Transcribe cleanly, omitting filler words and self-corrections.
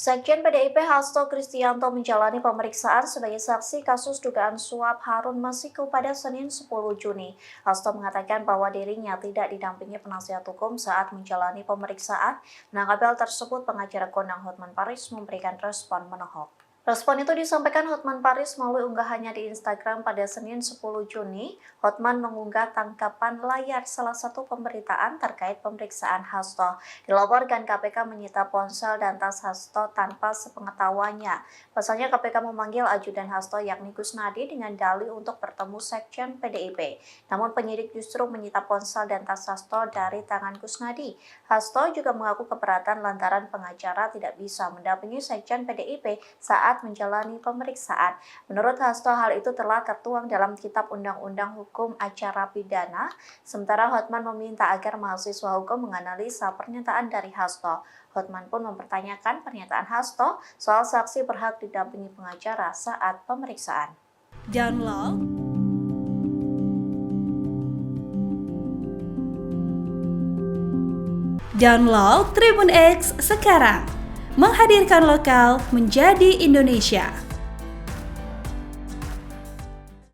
Sekjen PDIP Hasto Kristianto menjalani pemeriksaan sebagai saksi kasus dugaan suap Harun Masiku pada Senin 10 Juni. Hasto mengatakan bahwa dirinya tidak didampingi penasihat hukum saat menjalani pemeriksaan. Menanggapi hal tersebut, pengacara kondang Hotman Paris memberikan respon menohok. Respon itu disampaikan Hotman Paris melalui unggahannya di Instagram pada Senin 10 Juni. Hotman mengunggah tangkapan layar salah satu pemberitaan terkait pemeriksaan Hasto. Dilaporkan KPK menyita ponsel dan tas Hasto tanpa sepengetahuannya. Pasalnya KPK memanggil ajudan Hasto yakni Kusnadi dengan dalih untuk bertemu Sekjen PDIP. Namun penyidik justru menyita ponsel dan tas Hasto dari tangan Kusnadi. Hasto juga mengaku keberatan lantaran pengacara tidak bisa mendampingi Sekjen PDIP saat menjalani pemeriksaan. Menurut Hasto, hal itu telah tertuang dalam Kitab Undang-Undang Hukum Acara Pidana. Sementara Hotman meminta agar mahasiswa hukum menganalisa pernyataan dari Hasto. Hotman pun mempertanyakan pernyataan Hasto soal saksi berhak didampingi pengacara saat pemeriksaan. Download Tribun X sekarang, menghadirkan lokal menjadi Indonesia.